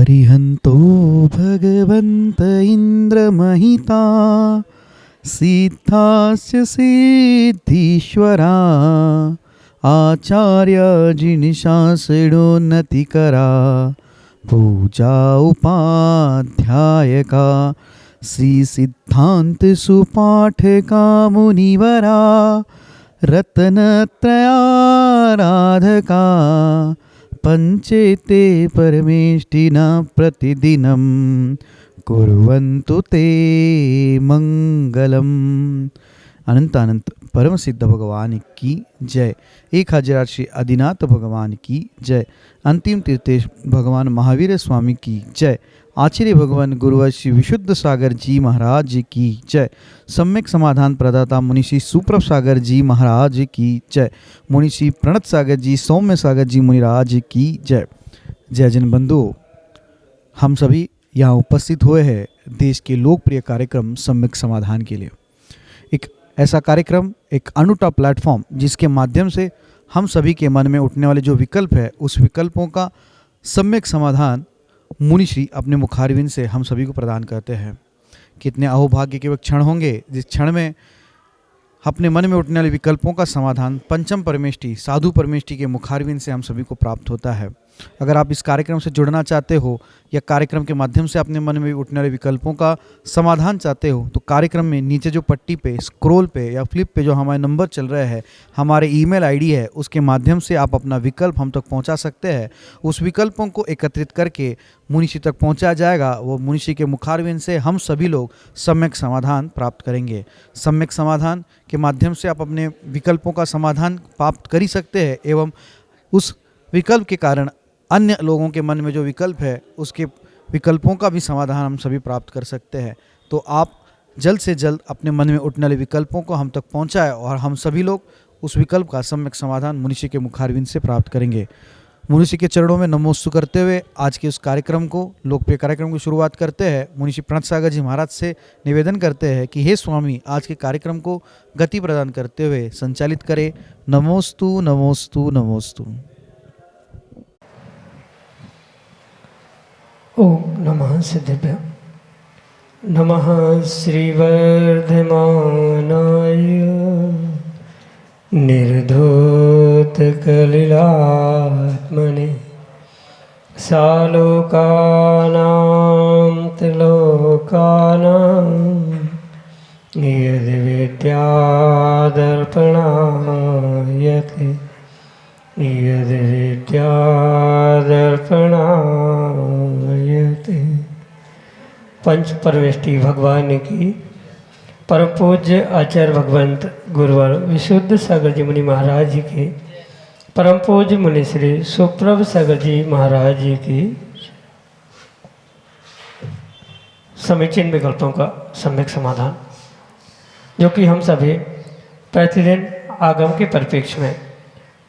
अरिहन्तो भगवन्त इन्द्रमहिता सिद्धास्य सिद्धीश्वरा आचार्य जिनिशासिडोन्नतिकरा पूजा उपाध्यायका श्री सिद्धांत सुपाठका मुनिवरा रत्नत्रयाराधका पंचेते परमेष्टिना प्रतिदिनं कुर्वन्तु ते मंगलम। अनंत अनंत परम सिद्ध भगवान की जय। 1000 श्री आदिनाथ भगवान की जय। अंतिम तीर्थेश भगवान महावीर स्वामी की जय। आचार्य भगवान गुरुवर श्री विशुद्ध सागर जी महाराज की जय। सम्यक समाधान प्रदाता मुनिषि सुप्रभ सागर जी महाराज की जय। मुनिषि प्रणत सागर जी सौम्य सागर जी मुनिराज की जय। जय जन बंधुओं, हम सभी यहाँ उपस्थित हुए हैं देश के लोकप्रिय कार्यक्रम सम्यक समाधान के लिए। एक ऐसा कार्यक्रम, एक अनूठा प्लेटफॉर्म जिसके माध्यम से हम सभी के मन में उठने वाले जो विकल्प है उस विकल्पों का सम्यक समाधान मुनिश्री अपने मुखारविंद से हम सभी को प्रदान करते हैं। कितने अहोभाग्य के वह क्षण होंगे जिस क्षण में अपने मन में उठने वाले विकल्पों का समाधान पंचम परमेष्टि साधु परमेष्टि के मुखारविंद से हम सभी को प्राप्त होता है। अगर आप इस कार्यक्रम से जुड़ना चाहते हो या कार्यक्रम के माध्यम से अपने मन में उठने वाले विकल्पों का समाधान चाहते हो तो कार्यक्रम में नीचे जो पट्टी पे स्क्रॉल पे या फ्लिप पे जो हमारे नंबर चल रहे हैं, हमारे ईमेल आईडी है, उसके माध्यम से आप अपना विकल्प हम तक पहुंचा सकते हैं। उस विकल्पों को एकत्रित करके मुनिषी तक पहुंचाया जाएगा। वो मुनिषी के मुखारविंद से हम सभी लोग सम्यक समाधान प्राप्त करेंगे। सम्यक समाधान के माध्यम से आप अपने विकल्पों का समाधान प्राप्त कर ही सकते हैं एवं उस विकल्प के कारण अन्य लोगों के मन में जो विकल्प है उसके विकल्पों का भी समाधान हम सभी प्राप्त कर सकते हैं। तो आप जल्द से जल्द अपने मन में उठने वाले विकल्पों को हम तक पहुंचाएं और हम सभी लोग उस विकल्प का सम्यक समाधान मुनिषी के मुखारविंद से प्राप्त करेंगे। मुनिषी के चरणों में नमोस्तु करते हुए आज के उस कार्यक्रम को, लोकप्रिय कार्यक्रम की शुरुआत करते हैं। मुनिषी प्रणत सागर जी महाराज से निवेदन करते हैं कि हे स्वामी, आज के कार्यक्रम को गति प्रदान करते हुए संचालित करें। नमोस्तु नमोस्तु नमोस्तु। ओम नमः सिद्धेभ्यो। नमः श्रीवर्धमानाय निर्धूतकलिलात्मने सालोकानां त्रिलोकानां यद्विद्यादर्पणायते यद्विद्यादर्पणायते। पंच परमेष्टि भगवान की परम पूज्य आचार्य भगवंत गुरुवर विशुद्ध सागर जी मुनि महाराज जी की परम पूज्य मुनि श्री सुप्रभ सागर जी महाराज जी की समीचीन विकल्पों का सम्यक समाधान, जो कि हम सभी प्रतिदिन आगम के परिप्रेक्ष्य में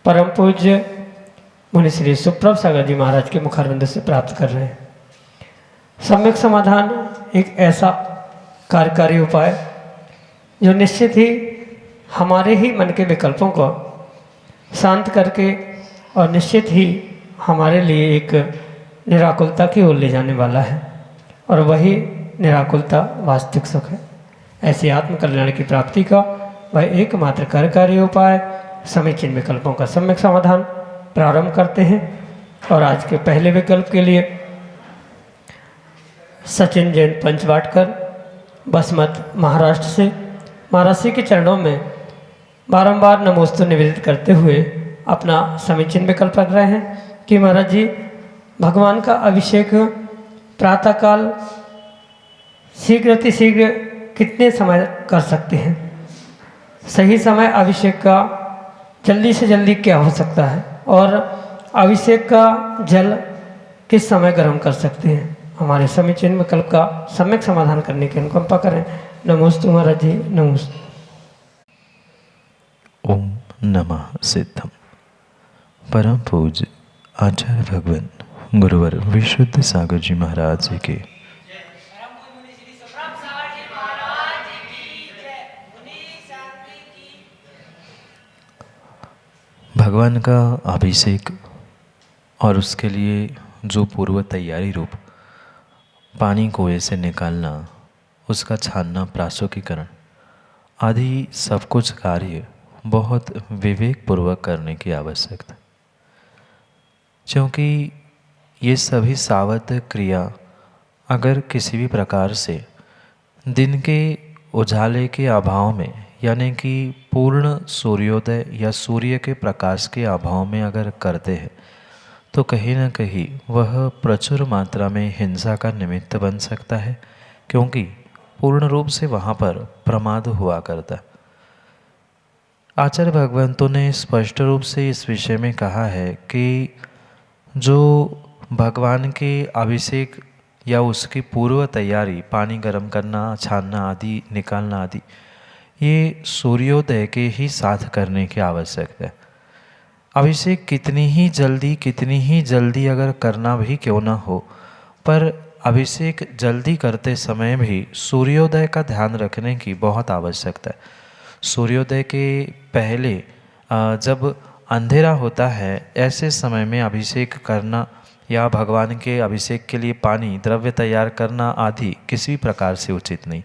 परम पूज्य मुनि श्री सुप्रभ सागर जी महाराज के मुखारविंद से प्राप्त कर रहे हैं। सम्यक समाधान एक ऐसा कार्यकारी उपाय जो निश्चित ही हमारे ही मन के विकल्पों को शांत करके और निश्चित ही हमारे लिए एक निराकुलता की ओर ले जाने वाला है, और वही निराकुलता वास्तविक सुख है। ऐसी आत्मकल्याण की प्राप्ति का वह एकमात्र कार्यकारी उपाय समीचीन विकल्पों का सम्यक समाधान प्रारंभ करते हैं। और आज के पहले विकल्प के लिए सचिन जैन पंचवाटकर बसमत महाराष्ट्र से महाराज जी के चरणों में बारंबार नमोस्तु निवेदित करते हुए अपना समीचीन विकल्प रख रहे हैं कि महाराज जी, भगवान का अभिषेक प्रातःकाल शीघ्र कितने समय कर सकते हैं? सही समय अभिषेक का जल्दी से जल्दी क्या हो सकता है? और अभिषेक का जल किस समय गर्म कर सकते हैं? हमारे समीचीन विकल्प का सम्यक समाधान करने की अनुकंपा करें। नमोस्तु महाराज जी, नमोस्तु। ओम नमः सिद्धम। परम पूज्य आचार्य भगवान गुरुवर विशुद्ध सागर जी महाराज जी के भगवान का अभिषेक और उसके लिए जो पूर्व तैयारी रूप पानी कुएं से निकालना, उसका छानना, प्राशुकीकरण आदि सब कुछ कार्य बहुत विवेकपूर्वक करने की आवश्यकता, क्योंकि ये सभी सावध क्रिया अगर किसी भी प्रकार से दिन के उजाले के अभाव में, यानी कि पूर्ण सूर्योदय या सूर्य के प्रकाश के अभाव में अगर करते हैं तो कहीं ना कहीं वह प्रचुर मात्रा में हिंसा का निमित्त बन सकता है, क्योंकि पूर्ण रूप से वहाँ पर प्रमाद हुआ करता। आचार्य भगवंतों ने स्पष्ट रूप से इस विषय में कहा है कि जो भगवान के अभिषेक या उसकी पूर्व तैयारी, पानी गर्म करना, छानना आदि, निकालना आदि, ये सूर्योदय के ही साथ करने की आवश्यकता है। अभिषेक कितनी ही जल्दी अगर करना भी क्यों ना हो, पर अभिषेक जल्दी करते समय भी सूर्योदय का ध्यान रखने की बहुत आवश्यकता है। सूर्योदय के पहले जब अंधेरा होता है, ऐसे समय में अभिषेक करना या भगवान के अभिषेक के लिए पानी द्रव्य तैयार करना आदि किसी प्रकार से उचित नहीं।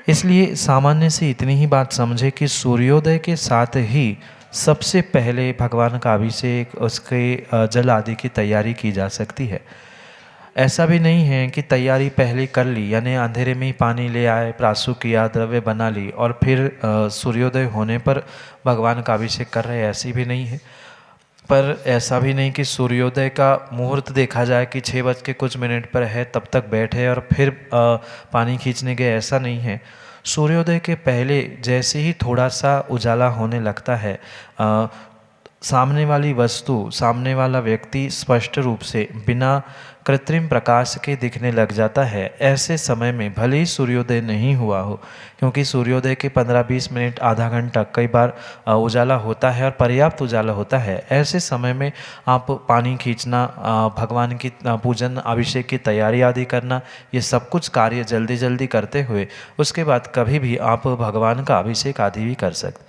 इसलिए सामान्य से इतनी ही बात समझे कि सूर्योदय के साथ ही सबसे पहले भगवान का अभिषेक, उसके जल आदि की तैयारी की जा सकती है। ऐसा भी नहीं है कि तैयारी पहले कर ली, यानी अंधेरे में ही पानी ले आए, प्राशु किया, द्रव्य बना ली और फिर सूर्योदय होने पर भगवान का अभिषेक कर रहे, ऐसी भी नहीं है। पर ऐसा भी नहीं कि सूर्योदय का मुहूर्त देखा जाए कि 6 बज के कुछ मिनट पर है, तब तक बैठे और फिर पानी खींचने गए, ऐसा नहीं है। सूर्योदय के पहले जैसे ही थोड़ा सा उजाला होने लगता है, सामने वाली वस्तु, सामने वाला व्यक्ति स्पष्ट रूप से बिना कृत्रिम प्रकाश के दिखने लग जाता है। ऐसे समय में भले ही सूर्योदय नहीं हुआ हो, क्योंकि सूर्योदय के 15-20 मिनट, आधा घंटा कई बार उजाला होता है और पर्याप्त उजाला होता है। ऐसे समय में आप पानी खींचना, भगवान की पूजन, अभिषेक की तैयारी आदि करना, ये सब कुछ कार्य जल्दी जल्दी करते हुए उसके बाद कभी भी आप भगवान का अभिषेक आदि भी कर सकते।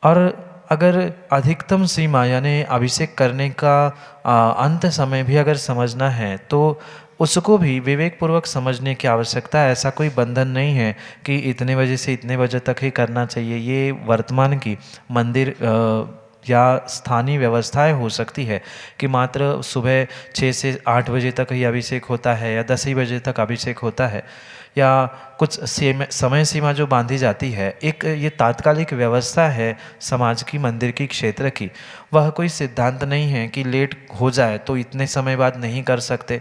और अगर अधिकतम सीमा यानी अभिषेक करने का अंत समय भी अगर समझना है तो उसको भी विवेकपूर्वक समझने की आवश्यकता है। ऐसा कोई बंधन नहीं है कि इतने बजे से इतने बजे तक ही करना चाहिए। ये वर्तमान की मंदिर या स्थानीय व्यवस्थाएं हो सकती है कि मात्र सुबह 6 से 8 बजे तक ही अभिषेक होता है या 10 ही बजे तक अभिषेक होता है, या कुछ समय सीमा जो बांधी जाती है। एक ये तात्कालिक व्यवस्था है समाज की, मंदिर की, क्षेत्र की। वह कोई सिद्धांत नहीं है कि लेट हो जाए तो इतने समय बाद नहीं कर सकते।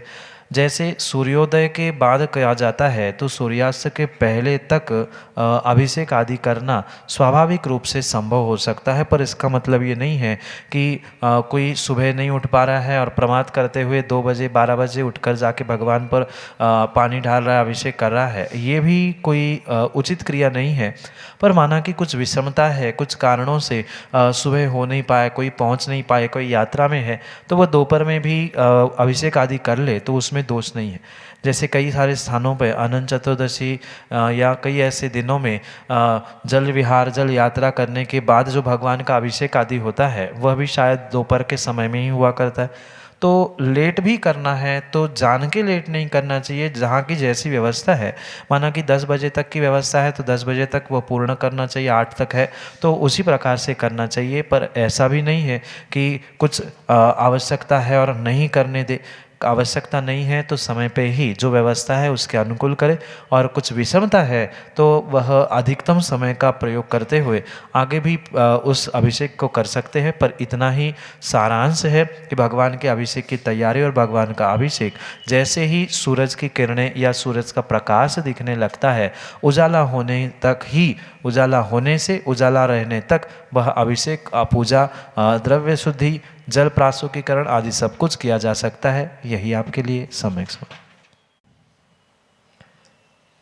जैसे सूर्योदय के बाद कहा जाता है तो सूर्यास्त के पहले तक अभिषेक आदि करना स्वाभाविक रूप से संभव हो सकता है। पर इसका मतलब ये नहीं है कि कोई सुबह नहीं उठ पा रहा है और प्रमाद करते हुए 2 बजे 12 बजे उठकर जाके भगवान पर पानी डाल रहा है, अभिषेक कर रहा है, ये भी कोई उचित क्रिया नहीं है। पर माना कि कुछ विषमता है, कुछ कारणों से सुबह हो नहीं पाए, कोई पहुंच नहीं पाए, कोई यात्रा में है, तो वह दोपहर में भी अभिषेक आदि कर ले तो उसमें दोष नहीं है। जैसे कई सारे स्थानों पर अनंत चतुर्दशी या कई ऐसे दिनों में जल विहार, जल यात्रा करने के बाद जो भगवान का अभिषेक आदि होता है वह भी शायद दोपहर के समय में ही हुआ करता है। तो लेट भी करना है तो जान के लेट नहीं करना चाहिए। जहाँ की जैसी व्यवस्था है, माना कि 10 बजे तक की व्यवस्था है तो 10 बजे तक वो पूर्ण करना चाहिए, 8 तक है तो उसी प्रकार से करना चाहिए। पर ऐसा भी नहीं है कि कुछ आवश्यकता है और नहीं करने दे, आवश्यकता नहीं है तो समय पे ही जो व्यवस्था है उसके अनुकूल करें, और कुछ विषमता है तो वह अधिकतम समय का प्रयोग करते हुए आगे भी उस अभिषेक को कर सकते हैं। पर इतना ही सारांश है कि भगवान के अभिषेक की तैयारी और भगवान का अभिषेक जैसे ही सूरज की किरणें या सूरज का प्रकाश दिखने लगता है, उजाला होने तक ही, उजाला होने से उजाला रहने तक वह अभिषेक, पूजा, द्रव्य शुद्धि, जल प्राशुकीकरण आदि सब कुछ किया जा सकता है। यही आपके लिए सम्यक समझ।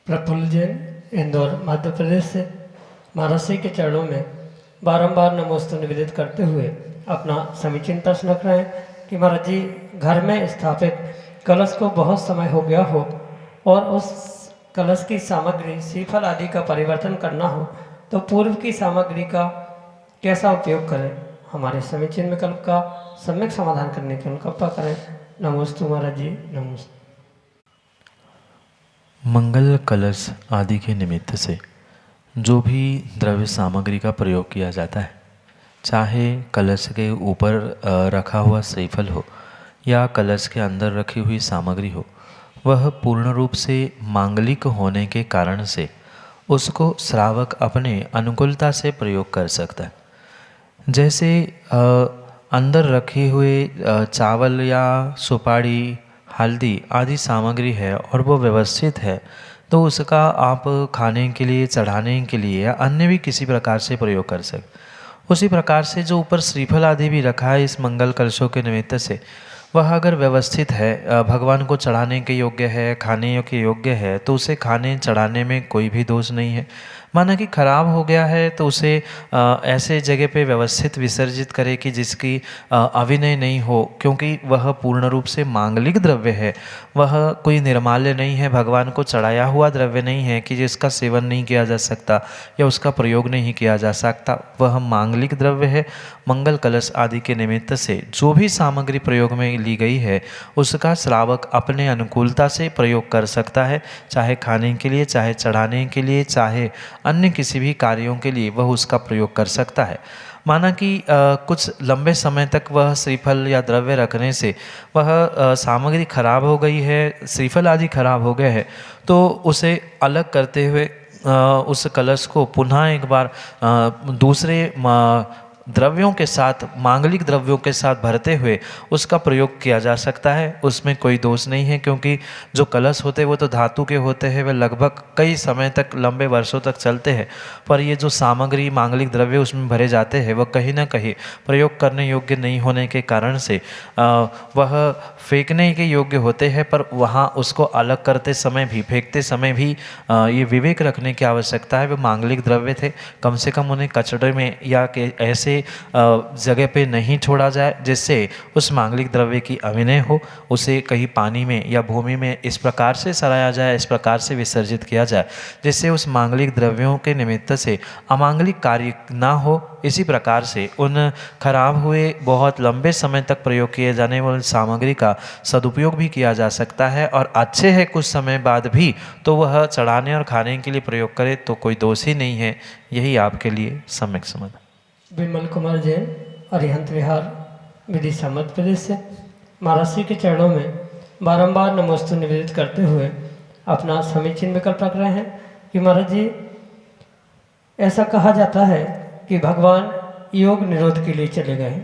प्रफुल्ल जैन, इंदौर, मध्य प्रदेश से महर्षि के चरणों में बारंबार नमोस्तु निवेदित करते हुए अपना समीचीन प्रश्न रख रहे हैं कि महाराज जी, घर में स्थापित कलश को बहुत समय हो गया हो और उस कलश की सामग्री श्रीफल आदि का परिवर्तन करना हो तो पूर्व की सामग्री का कैसा उपयोग करें? हमारे समीचीन विकल्प का सम्यक समाधान करने की अनुकंपा करें। नमोस्तु महाराज जी, नमोस्तु। मंगल कलश आदि के निमित्त से जो भी द्रव्य सामग्री का प्रयोग किया जाता है, चाहे कलश के ऊपर रखा हुआ श्रीफल हो या कलश के अंदर रखी हुई सामग्री हो, वह पूर्ण रूप से मांगलिक होने के कारण से उसको श्रावक अपने अनुकूलता से प्रयोग कर सकता है। जैसे अंदर रखे हुए चावल या सुपारी, हल्दी आदि सामग्री है और वो व्यवस्थित है, तो उसका आप खाने के लिए, चढ़ाने के लिए या अन्य भी किसी प्रकार से प्रयोग कर सकते। उसी प्रकार से जो ऊपर श्रीफल आदि भी रखा है इस मंगल कलशों के निमित्त से, वह अगर व्यवस्थित है, भगवान को चढ़ाने के योग्य है, खाने के योग्य है, तो उसे खाने चढ़ाने में कोई भी दोष नहीं है। माना कि खराब हो गया है तो उसे ऐसे जगह पे व्यवस्थित विसर्जित करे कि जिसकी अविनय नहीं हो, क्योंकि वह पूर्ण रूप से मांगलिक द्रव्य है, वह कोई निर्माल्य नहीं है, भगवान को चढ़ाया हुआ द्रव्य नहीं है कि जिसका सेवन नहीं किया जा सकता या उसका प्रयोग नहीं किया जा सकता। वह मांगलिक द्रव्य है। मंगल कलश आदि के निमित्त से जो भी सामग्री प्रयोग में ली गई है उसका श्रावक अपने अनुकूलता से प्रयोग कर सकता है, चाहे खाने के लिए, चाहे चढ़ाने के लिए, चाहे अन्य किसी भी कार्यों के लिए वह उसका प्रयोग कर सकता है। माना कि कुछ लंबे समय तक वह श्रीफल या द्रव्य रखने से वह सामग्री खराब हो गई है, श्रीफल आदि खराब हो गए हैं, तो उसे अलग करते हुए उस कलश को पुनः एक बार दूसरे द्रव्यों के साथ, मांगलिक द्रव्यों के साथ भरते हुए उसका प्रयोग किया जा सकता है। उसमें कोई दोष नहीं है, क्योंकि जो कलश होते हैं वो तो धातु के होते हैं, वे लगभग कई समय तक, लंबे वर्षों तक चलते हैं। पर ये जो सामग्री, मांगलिक द्रव्य उसमें भरे जाते हैं, वह कहीं ना कहीं प्रयोग करने योग्य नहीं होने के कारण से वह फेंकने के योग्य होते हैं। पर वहाँ उसको अलग करते समय भी, फेंकते समय भी ये विवेक रखने की आवश्यकता है। वे मांगलिक द्रव्य थे, कम से कम उन्हें कचड़े में या ऐसे जगह पे नहीं छोड़ा जाए जिससे उस मांगलिक द्रव्य की अविनय हो। उसे कहीं पानी में या भूमि में इस प्रकार से सराया जाए, इस प्रकार से विसर्जित किया जाए जिससे उस मांगलिक द्रव्यों के निमित्त से अमांगलिक कार्य ना हो। इसी प्रकार से उन खराब हुए, बहुत लंबे समय तक प्रयोग किए जाने वाली सामग्री का सदुपयोग भी किया जा सकता है, और अच्छे है कुछ समय बाद भी तो वह चढ़ाने और खाने के लिए प्रयोग करे तो कोई दोष ही नहीं है। यही आपके लिए सम्यक समाधान। विमल कुमार जैन, अरिहंत विहार, विदिशा मध्य प्रदेश से महाराज श्री के चरणों में बारंबार नमोस्तु निवेदित करते हुए अपना समीचीन विकल्प रख रहे हैं कि महाराज जी, ऐसा कहा जाता है कि भगवान योग निरोध के लिए चले गए,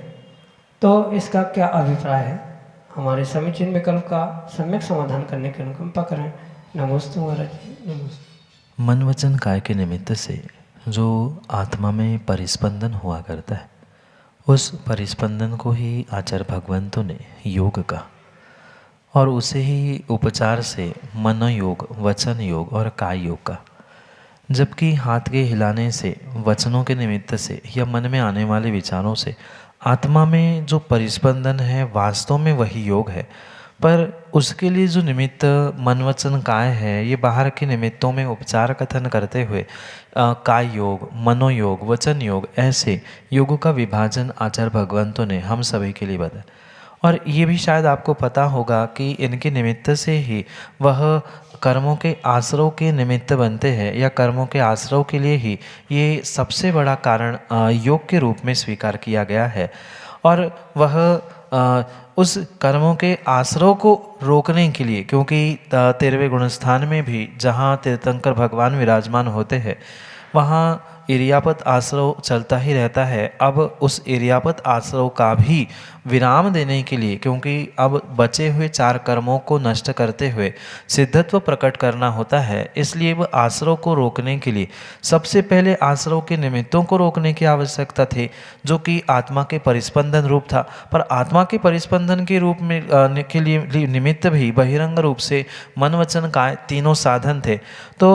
तो इसका क्या अभिप्राय है? हमारे समीचीन विकल्प का सम्यक समाधान करने की अनुकंपा करें। नमोस्तु महाराज जी, नमोस्तु। मन वचन काय के निमित्त से जो आत्मा में परिस्पंदन हुआ करता है, उस परिस्पंदन को ही आचार्य भगवंतों ने योग कहा, और उसे ही उपचार से मन योग, वचन योग और काय योग का। जबकि हाथ के हिलाने से, वचनों के निमित्त से या मन में आने वाले विचारों से आत्मा में जो परिस्पंदन है वास्तव में वही योग है। पर उसके लिए जो निमित्त मन वचन काय है, ये बाहर के निमित्तों में उपचार कथन करते हुए काय योग, मनोयोग, वचन योग, ऐसे योगों का विभाजन आचार्य भगवंतों ने हम सभी के लिए बताया। और ये भी शायद आपको पता होगा कि इनके निमित्त से ही वह कर्मों के आश्रव के निमित्त बनते हैं, या कर्मों के आश्रव के लिए ही ये सबसे बड़ा कारण योग के रूप में स्वीकार किया गया है। और वह उस कर्मों के आश्रव को रोकने के लिए, क्योंकि 13वें गुणस्थान में भी जहाँ तीर्थंकर भगवान विराजमान होते हैं वहाँ इरियापत आश्रव चलता ही रहता है। अब उस इरियापत आश्रव का भी विराम देने के लिए, क्योंकि अब बचे हुए 4 कर्मों को नष्ट करते हुए सिद्धत्व प्रकट करना होता है, इसलिए वह आश्रव को रोकने के लिए सबसे पहले आश्रव के निमित्तों को रोकने की आवश्यकता थी, जो कि आत्मा के परिस्पंदन रूप था। पर आत्मा के परिस्पंदन के रूप में के लिए निमित्त भी बहिरंग रूप से मन वचन काय तीनों साधन थे। तो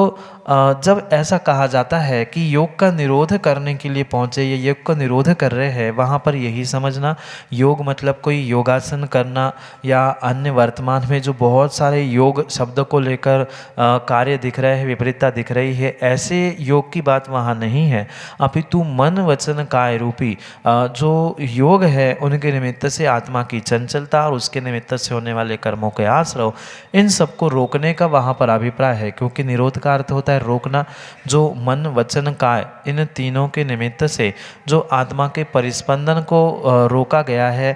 जब ऐसा कहा जाता है कि योग का का निरोध करने के लिए पहुँचे या योग का निरोध कर रहे हैं, वहाँ पर यही समझना योग मतलब कोई योगासन करना या अन्य वर्तमान में जो बहुत सारे योग शब्द को लेकर कार्य दिख रहे हैं, विपरीतता दिख रही है, ऐसे योग की बात वहाँ नहीं है। अपितु मन वचन काय रूपी जो योग है उनके निमित्त से आत्मा की चंचलता और उसके निमित्त से होने वाले कर्मों के आश्रव, इन सबको रोकने का वहाँ पर अभिप्राय है। क्योंकि निरोध का अर्थ होता है रोकना। जो मन वचन काय इन तीनों के निमित्त से जो आत्मा के परिस्पंदन को रोका गया है,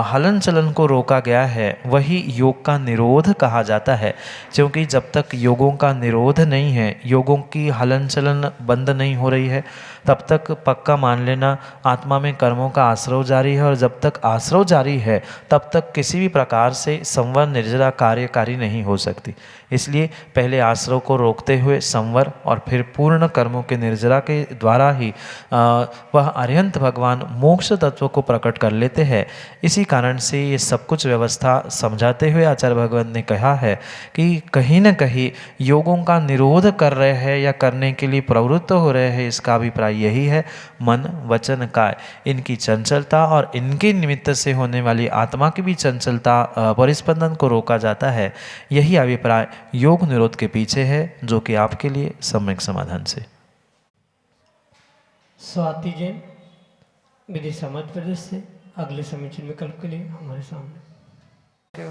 हलन चलन को रोका गया है, वही योग का निरोध कहा जाता है। क्योंकि जब तक योगों का निरोध नहीं है, योगों की हलन चलन बंद नहीं हो रही है, तब तक पक्का मान लेना आत्मा में कर्मों का आश्रव जारी है। और जब तक आश्रव जारी है तब तक किसी भी प्रकार से संवर निर्जरा कार्यकारी नहीं हो सकती। इसलिए पहले आश्रव को रोकते हुए संवर और फिर पूर्ण कर्मों के निर्जरा के द्वारा ही वह अरिहंत भगवान मोक्ष तत्व को प्रकट कर लेते हैं। इसी कारण से ये सब कुछ व्यवस्था समझाते हुए आचार्य भगवान ने कहा है कि कहीं न कहीं योगों का निरोध कर रहे हैं या करने के लिए प्रवृत्त हो रहे हैं, इसका अभिप्राय यही है मन वचन काय इनकी चंचलता और इनके निमित्त से होने वाली आत्मा की भी चंचलता परिस्पंदन को रोका जाता है। यही अभिप्राय योग निरोध के पीछे है, जो कि आपके लिए सम्यक समाधान से। स्वाति जैन विदिशा मध्य प्रदेश से अगले समीचीन विकल्प के लिए हमारे सामने।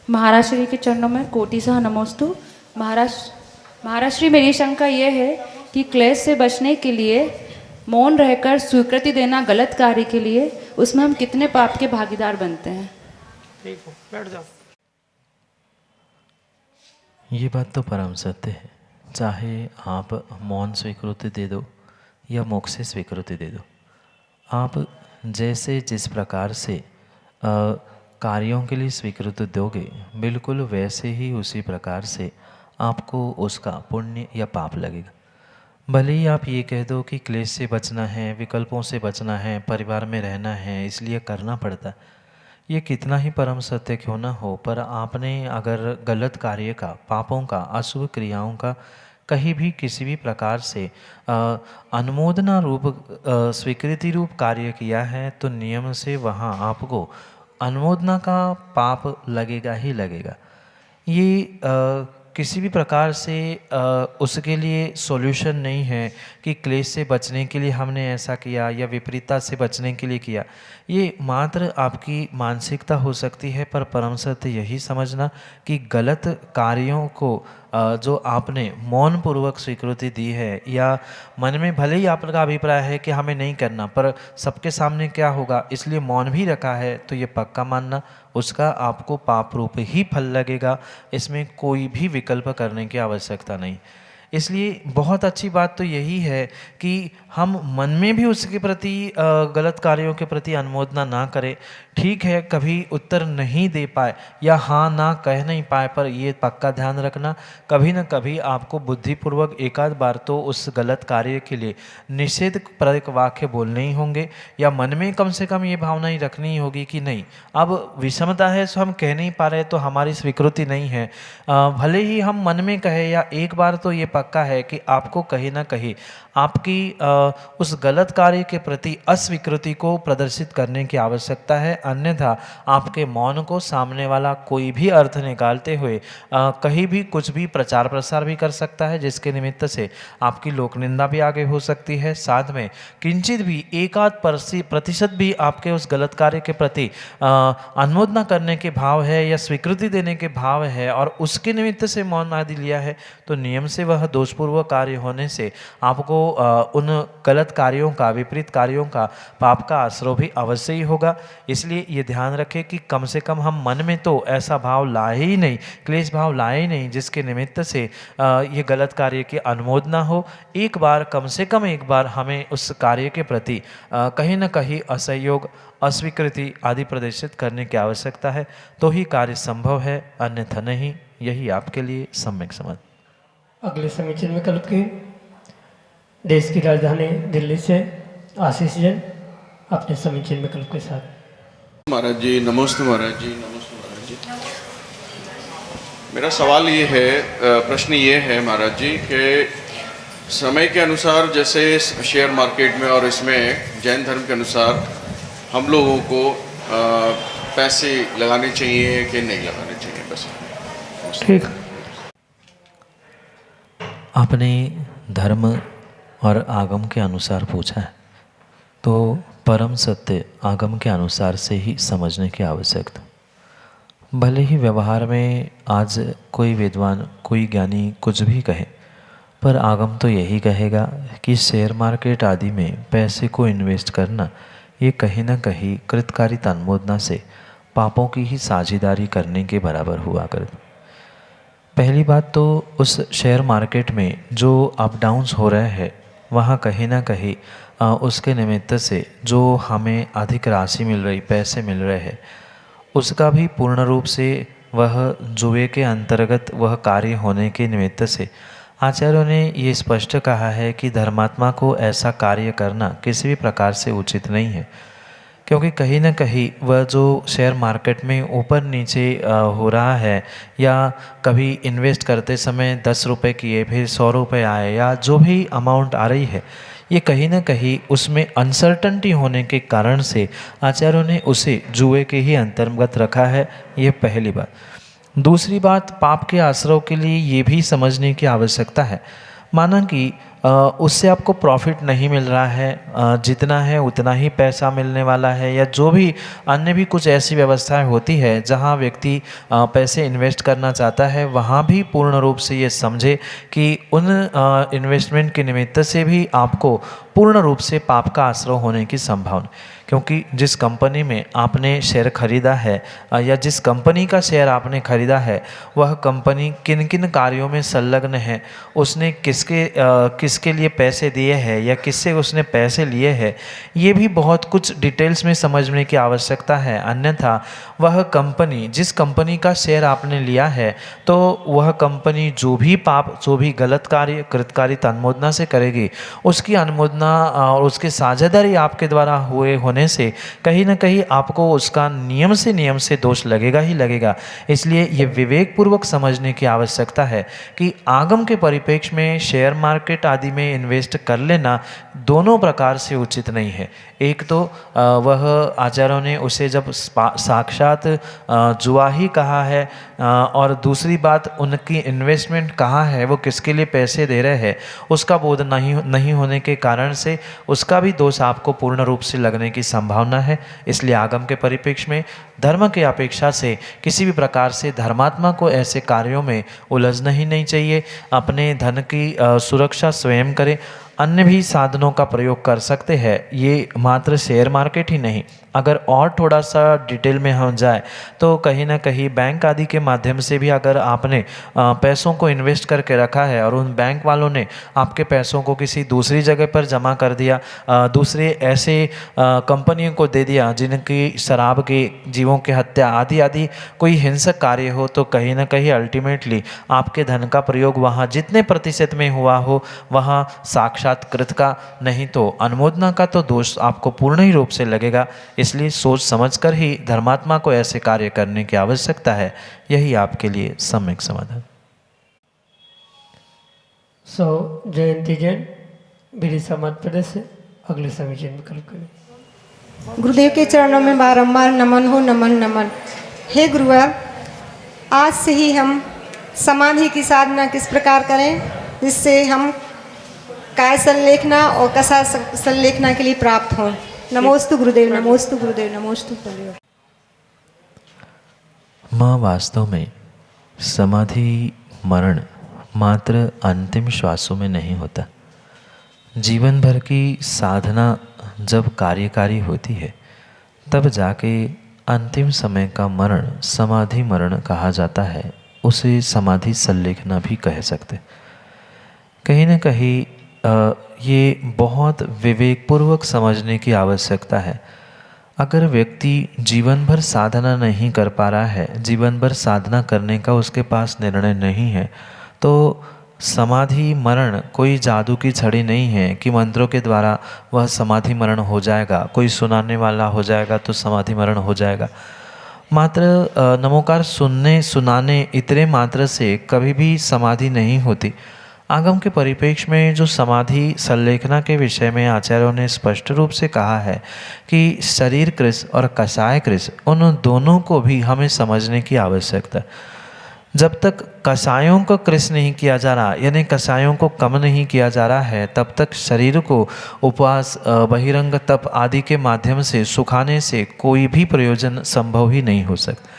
महाराज श्री के चरणों में कोटि सह नमोस्तु। महाराज श्री, मेरी शंका यह है कि क्लेश से बचने के लिए मौन रहकर स्वीकृति देना गलत कार्य के लिए, उसमें हम कितने पाप के भागीदार बनते हैं? ठीक हो, बैठ जाओ। ये बात तो परम सत्य है। चाहे आप मौन स्वीकृति दे दो या मोक्ष से स्वीकृति दे दो, आप जैसे जिस प्रकार से कार्यों के लिए स्वीकृति दोगे, बिल्कुल वैसे ही उसी प्रकार से आपको उसका पुण्य या पाप लगेगा। भले ही आप ये कह दो कि क्लेश से बचना है, विकल्पों से बचना है, परिवार में रहना है, इसलिए करना पड़ता, ये कितना ही परम सत्य क्यों ना हो, पर आपने अगर गलत कार्य का, पापों का, अशुभ क्रियाओं का कहीं भी किसी भी प्रकार से अनुमोदना रूप स्वीकृति रूप कार्य किया है, तो नियम से वहाँ आपको अनुमोदना का पाप लगेगा ही लगेगा। ये किसी भी प्रकार से उसके लिए सॉल्यूशन नहीं है कि क्लेश से बचने के लिए हमने ऐसा किया या विपरीतता से बचने के लिए किया। ये मात्र आपकी मानसिकता हो सकती है, पर परम सत्य यही समझना कि गलत कार्यों को जो आपने मौन पूर्वक स्वीकृति दी है, या मन में भले ही आपका अभिप्राय है कि हमें नहीं करना, पर सबके सामने क्या होगा इसलिए मौन भी रखा है, तो ये पक्का मानना उसका आपको पाप रूप ही फल लगेगा। इसमें कोई भी विकल्प करने की आवश्यकता नहीं। इसलिए बहुत अच्छी बात तो यही है कि हम मन में भी उसके प्रति गलत कार्यों के प्रति अनुमोदना ना करें। ठीक है, कभी उत्तर नहीं दे पाए या हाँ ना कह नहीं पाए, पर ये पक्का ध्यान रखना कभी न कभी आपको बुद्धिपूर्वक एक आध बार तो उस गलत कार्य के लिए निषेध परक वाक्य बोलने ही होंगे, या मन में कम से कम ये भावना ही रखनी होगी कि नहीं, अब विषमता है सो हम कह नहीं पा रहे तो हमारी स्वीकृति नहीं है। भले ही हम मन में कहे या एक बार, तो ये पक्का है कि आपको कहीं ना कहीं आपकी उस गलत कार्य के प्रति अस्वीकृति को प्रदर्शित करने की आवश्यकता है। अन्यथा आपके मौन को सामने वाला कोई भी अर्थ निकालते हुए कहीं भी कुछ भी प्रचार प्रसार भी कर सकता है, जिसके निमित्त से आपकी लोक निंदा भी आगे हो सकती है। साथ में किंचित भी एक आध प्रतिशत भी आपके उस गलत कार्य के प्रति अनुमोदना करने के भाव है या स्वीकृति देने के भाव है और उसके निमित्त से मौन आदि लिया है, तो नियम से वह दोषपूर्वक कार्य होने से आपको उन गलत कार्यों का, विपरीत कार्यों का, पाप का आश्रय भी अवश्य ही होगा। इसलिए ये ध्यान रखें कि कम से कम हम मन में तो ऐसा भाव लाए ही नहीं, क्लेश भाव लाए ही नहीं, जिसके निमित्त से ये गलत कार्य की अनुमोदना हो। एक बार, कम से कम एक बार हमें उस कार्य के प्रति कहीं न कहीं असहयोग, अस्वीकृति आदि प्रदर्शित करने की आवश्यकता है, तो ही कार्य संभव है, अन्यथा नहीं। यही आपके लिए सम्यक समझ। अगले समीचीन विकल्प के देश की राजधानी दिल्ली से आशीष जैन अपने समीचीन विकल्प के साथ। महाराज जी नमस्ते। महाराज जी नमस्ते। महाराज जी, मेरा सवाल ये है, प्रश्न ये है महाराज जी कि समय के अनुसार जैसे शेयर मार्केट में और इसमें जैन धर्म के अनुसार हम लोगों को पैसे लगाने चाहिए कि नहीं लगाने चाहिए पैसे? ठीक। आपने धर्म और आगम के अनुसार पूछा है, तो परम सत्य आगम के अनुसार से ही समझने की आवश्यकता। भले ही व्यवहार में आज कोई विद्वान, कोई ज्ञानी कुछ भी कहे, पर आगम तो यही कहेगा कि शेयर मार्केट आदि में पैसे को इन्वेस्ट करना ये कहीं ना कहीं कृतकारी तन्मोदना से पापों की ही साझेदारी करने के बराबर हुआ करता। पहली बात तो उस शेयर मार्केट में जो अप डाउन्स हो रहे हैं, वहाँ कहीं ना कहीं उसके निमित्त से जो हमें अधिक राशि मिल रही, पैसे मिल रहे हैं, उसका भी पूर्ण रूप से वह जुए के अंतर्गत वह कार्य होने के निमित्त से आचार्यों ने ये स्पष्ट कहा है कि धर्मात्मा को ऐसा कार्य करना किसी भी प्रकार से उचित नहीं है, क्योंकि कहीं ना कहीं वह जो शेयर मार्केट में ऊपर नीचे हो रहा है, या कभी इन्वेस्ट करते समय 10 रुपये किए फिर 100 रुपये आए, या जो भी अमाउंट आ रही है, ये कहीं ना कहीं उसमें अनसर्टनटी होने के कारण से आचार्यों ने उसे जुए के ही अंतर्गत रखा है। ये पहली बात। दूसरी बात, पाप के आश्रव के लिए ये भी समझने की आवश्यकता है। माना कि उससे आपको प्रॉफिट नहीं मिल रहा है, जितना है उतना ही पैसा मिलने वाला है, या जो भी अन्य भी कुछ ऐसी व्यवस्थाएं होती है जहां व्यक्ति पैसे इन्वेस्ट करना चाहता है, वहां भी पूर्ण रूप से ये समझे कि उन इन्वेस्टमेंट के निमित्त से भी आपको पूर्ण रूप से पाप का आश्रय होने की संभावना। क्योंकि जिस कंपनी में आपने शेयर खरीदा है या जिस कंपनी का शेयर आपने खरीदा है, वह कंपनी किन किन कार्यों में संलग्न है, उसने किसके लिए पैसे दिए हैं या किससे उसने पैसे लिए हैं, ये भी बहुत कुछ डिटेल्स में समझने की आवश्यकता है। अन्यथा वह कंपनी, जिस कंपनी का शेयर आपने लिया है, तो वह कंपनी जो भी पाप, जो भी गलत कार्य कृतकारी तन्मोदना से करेगी, उसकी अनुमोदना और उसके साझेदारी आपके द्वारा होने से कहीं ना कहीं आपको उसका नियम से दोष लगेगा ही लगेगा। इसलिए ये विवेक पूर्वक समझने की आवश्यकता है कि आगम के परिप्रेक्ष्य में शेयर मार्केट आदि में इन्वेस्ट कर लेना दोनों प्रकार से उचित नहीं है। एक तो वह आचार्यों ने उसे जब साक्षात जुआ ही कहा है, और दूसरी बात उनकी इन्वेस्टमेंट कहाँ है, वो किसके लिए पैसे दे रहे हैं, उसका बोध नहीं होने के कारण से उसका भी दोष आपको पूर्ण रूप से लगने की संभावना है। इसलिए आगम के परिप्रेक्ष्य में धर्म की अपेक्षा से किसी भी प्रकार से धर्मात्मा को ऐसे कार्यों में उलझना ही नहीं चाहिए। अपने धन की सुरक्षा स्वयं करें। अन्य भी साधनों का प्रयोग कर सकते हैं, ये मात्र शेयर मार्केट ही नहीं। अगर और थोड़ा सा डिटेल में हम जाए तो कहीं ना कहीं बैंक आदि के माध्यम से भी अगर आपने पैसों को इन्वेस्ट करके रखा है और उन बैंक वालों ने आपके पैसों को किसी दूसरी जगह पर जमा कर दिया, दूसरे ऐसे कंपनियों को दे दिया जिनकी शराब के, जीवों की हत्या आदि आदि कोई हिंसक कार्य हो, तो कहीं ना कहीं अल्टीमेटली आपके धन का प्रयोग वहाँ जितने प्रतिशत में हुआ हो वहाँ साक्षात कृत का नहीं तो अनुमोदना का तो दोष आपको पूर्ण ही रूप से लगेगा। इसलिए सोच समझकर ही धर्मात्मा को ऐसे कार्य करने की आवश्यकता है। यही आपके लिए सम्यक समाधान। जयंती जैन, बिरसा मध्य प्रदेश से अगले समीचीन विकल्प करें। गुरुदेव के चरणों में बारंबार नमन हो, नमन नमन। हे गुरुवर, आज से ही हम समाधि की साधना किस प्रकार करें जिससे हम काय संलेखना और कसा संलेखना के लिए प्राप्त हों। नमोस्तु गुरुदेव, नमोस्तु गुरुदेव, नमोस्तु गुरुदेव। माँ, वास्तव में समाधि मरण मात्र अंतिम श्वासों में नहीं होता। जीवन भर की साधना जब कार्यकारी होती है तब जाके अंतिम समय का मरण समाधि मरण कहा जाता है। उसे समाधि संलेखना भी कह सकते। कहीं ना कहीं ये बहुत विवेकपूर्वक समझने की आवश्यकता है। अगर व्यक्ति जीवन भर साधना नहीं कर पा रहा है, जीवन भर साधना करने का उसके पास निर्णय नहीं है, तो समाधि मरण कोई जादू की छड़ी नहीं है कि मंत्रों के द्वारा वह समाधि मरण हो जाएगा, कोई सुनाने वाला हो जाएगा तो समाधि मरण हो जाएगा। मात्र नमोकार सुनने सुनाने इतने मात्र से कभी भी समाधि नहीं होती। आगम के परिप्रेक्ष्य में जो समाधि संलेखना के विषय में आचार्यों ने स्पष्ट रूप से कहा है कि शरीर कृश और कषाय कृश उन दोनों को भी हमें समझने की आवश्यकता है। जब तक कषायों को कृश नहीं किया जा रहा, यानी कषायों को कम नहीं किया जा रहा है, तब तक शरीर को उपवास, बहिरंग तप आदि के माध्यम से सुखाने से कोई भी प्रयोजन संभव ही नहीं हो सकता।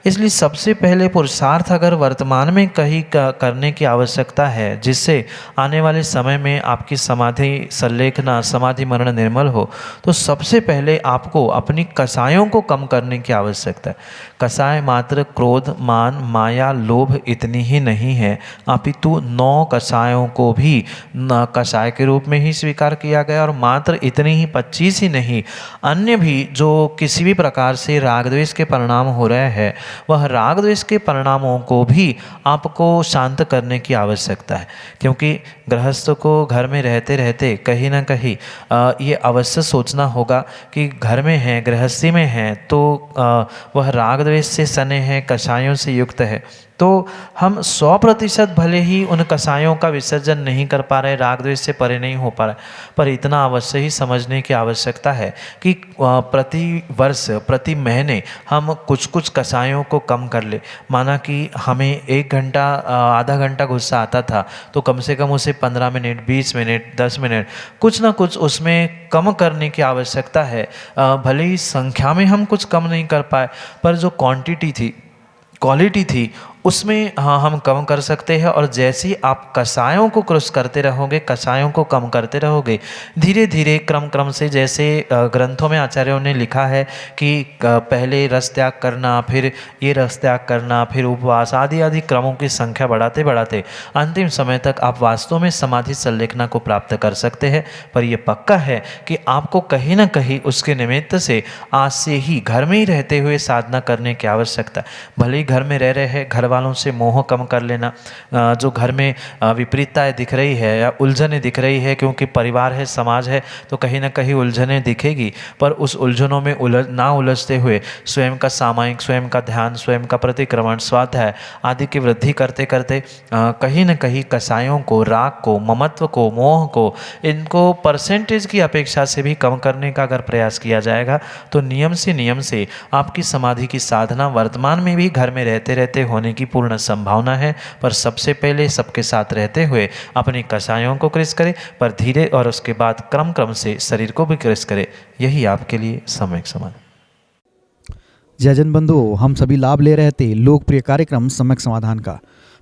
इसलिए सबसे पहले पुरुषार्थ अगर वर्तमान में कहीं करने की आवश्यकता है, जिससे आने वाले समय में आपकी समाधि संलेखना, समाधि मरण निर्मल हो, तो सबसे पहले आपको अपनी कषायों को कम करने की आवश्यकता है। कषाय मात्र क्रोध, मान, माया, लोभ इतनी ही नहीं है, अपितु 9 कषायों को भी कषाय के रूप में ही स्वीकार किया गया। और मात्र इतनी ही 25 ही नहीं, अन्य भी जो किसी भी प्रकार से राग द्वेष के परिणाम हो रहे हैं, वह राग द्वेष के परिणामों को भी आपको शांत करने की आवश्यकता है। क्योंकि गृहस्थ को घर में रहते रहते कहीं ना कहीं ये अवश्य सोचना होगा कि घर में है, गृहस्थी में है, तो वह राग द्वेष से सने हैं, कषायों से युक्त है। तो हम 100% भले ही उन कषायों का विसर्जन नहीं कर पा रहे, राग द्वेष से परे नहीं हो पा रहे, पर इतना अवश्य ही समझने की आवश्यकता है कि प्रति वर्ष, प्रति महीने हम कुछ कुछ कषायों को कम कर ले। माना कि हमें 1 घंटा, आधा घंटा गुस्सा आता था, तो कम से कम उसे 15 मिनट, 20 मिनट, 10 मिनट कुछ ना कुछ उसमें कम करने की आवश्यकता है। भले ही संख्या में हम कुछ कम नहीं कर पाए, पर जो क्वांटिटी थी, क्वालिटी थी, उसमें हाँ हम कम कर सकते हैं। और जैसे ही आप कषायों को क्रश करते रहोगे, कषायों को कम करते रहोगे, धीरे धीरे क्रम से, जैसे ग्रंथों में आचार्यों ने लिखा है कि पहले रस त्याग करना, फिर ये रस त्याग करना, फिर उपवास आदि आदि क्रमों की संख्या बढ़ाते बढ़ाते अंतिम समय तक आप वास्तव में समाधि संलेखना को प्राप्त कर सकते हैं। पर यह पक्का है कि आपको कहीं ना कहीं उसके निमित्त से आज से ही घर में ही रहते हुए साधना करने की आवश्यकता। भले ही घर में रह रहे हैं, घर वालों से मोह कम कर लेना। जो घर में विपरीतताएं दिख रही है या उलझनें दिख रही है, क्योंकि परिवार है, समाज है, तो कहीं ना कहीं उलझनें दिखेगी, पर उस उलझनों में ना उलझते हुए स्वयं का सामायिक, स्वयं का ध्यान, स्वयं का प्रतिक्रमण, स्वाध्याय आदि की वृद्धि करते करते कहीं ना कहीं कषायों को, राग को, ममत्व को, मोह को, इनको परसेंटेज की अपेक्षा से भी कम करने का अगर प्रयास किया जाएगा, तो नियम से आपकी समाधि की साधना वर्तमान में भी घर में रहते रहते होने की पूर्ण संभावना है। पर सबसे पहले सबके साथ रहते हुए अपनी कषायों को कृश करें, पर धीरे, और उसके बाद क्रम से शरीर को भी कृश करें। यही आपके लिए सम्यक समाधान। जयजन बंधुओं, हम सभी लाभ ले रहे थे लोकप्रिय कार्यक्रम सम्यक समाधान का।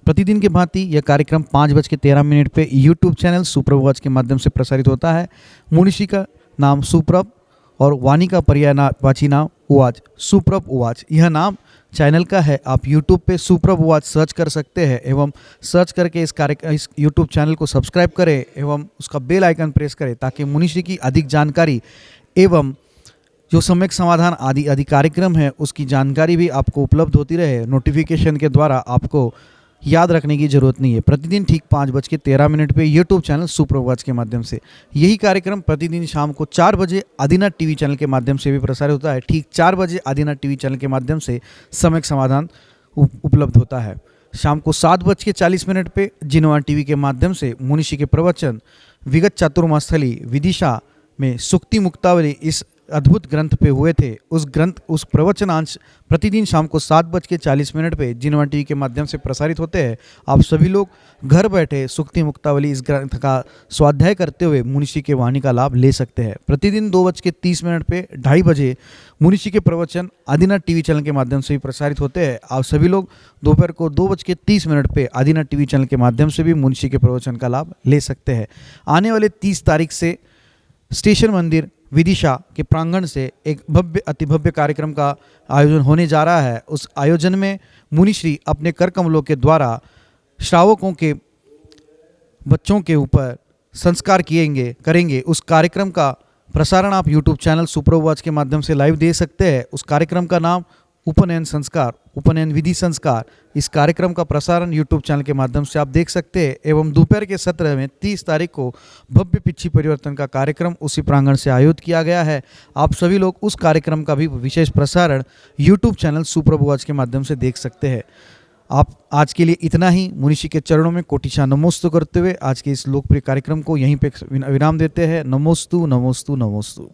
प्रतिदिन की भांति यह कार्यक्रम 5:13 पे यूट्यूब चैनल सुप्रभ वॉच के माध्यम से प्रसारित होता है। मुनिषी का नाम सुप्रभ और वाणी का पर्यायवाची नाम उवाच, सुप्रभ उवाच यह नाम चैनल का है। आप यूट्यूब पे सुप्रभ उवाच सर्च कर सकते हैं एवं सर्च करके इस यूट्यूब चैनल को सब्सक्राइब करें एवं उसका बेल आइकन प्रेस करें, ताकि मुनिषी की अधिक जानकारी एवं जो सम्यक समाधान आदि कार्यक्रम है उसकी जानकारी भी आपको उपलब्ध होती रहे। नोटिफिकेशन के द्वारा आपको याद रखने की जरूरत नहीं है। प्रतिदिन ठीक 5:13 पे यूट्यूब चैनल सुप्रभ वॉच के माध्यम से यही कार्यक्रम प्रतिदिन शाम को 4 बजे आदिनाथ टीवी चैनल के माध्यम से भी प्रसारित होता है। ठीक 4 बजे आदिनाथ टीवी चैनल के माध्यम से सम्यक समाधान उपलब्ध होता है। शाम को 7:40 पे जिनवा टीवी के माध्यम से मुनिषी के प्रवचन विगत चातुर्मास्थली विदिशा में सुक्ति मुक्तावली इस अद्भुत ग्रंथ पे हुए थे। उस प्रवचनांश प्रतिदिन शाम को 7:40 पे जिनवा टीवी के माध्यम से प्रसारित होते हैं। आप सभी लोग घर बैठे सुक्ति मुक्तावली इस ग्रंथ का स्वाध्याय करते हुए मुनिषी के वाणी का लाभ ले सकते हैं। प्रतिदिन 2:30 पे 2:30 बजे मुनिषी के प्रवचन आदिनाथ टीवी चैनल के माध्यम से भी प्रसारित होते हैं। आप सभी लोग दोपहर को 2:30 पे आदिनाथ टीवी चैनल के माध्यम से भी मुनिषी के प्रवचन का लाभ ले सकते हैं। आने वाले 30 तारीख से स्टेशन मंदिर विदिशा के प्रांगण से एक भव्य अतिभव्य कार्यक्रम का आयोजन होने जा रहा है। उस आयोजन में मुनिश्री अपने कर कमलों के द्वारा श्रावकों के बच्चों के ऊपर संस्कार करेंगे। उस कार्यक्रम का प्रसारण आप यूट्यूब चैनल सुप्रभ वॉच के माध्यम से लाइव दे सकते हैं। उस कार्यक्रम का नाम उपनयन संस्कार, उपनयन विधि संस्कार। इस कार्यक्रम का प्रसारण यूट्यूब चैनल के माध्यम से आप देख सकते हैं। एवं दोपहर के सत्र में 30 तारीख को भव्य पिछी परिवर्तन का कार्यक्रम उसी प्रांगण से आयोजित किया गया है। आप सभी लोग उस कार्यक्रम का भी विशेष प्रसारण यूट्यूब चैनल सुप्रभ वॉच के माध्यम से देख सकते हैं। आप आज के लिए इतना ही। मुनिषी के चरणों में कोटिशा नमोस्तु करते हुए आज के इस लोकप्रिय कार्यक्रम को यहीं पे विराम देते हैं। नमोस्तु नमोस्तु नमोस्तु।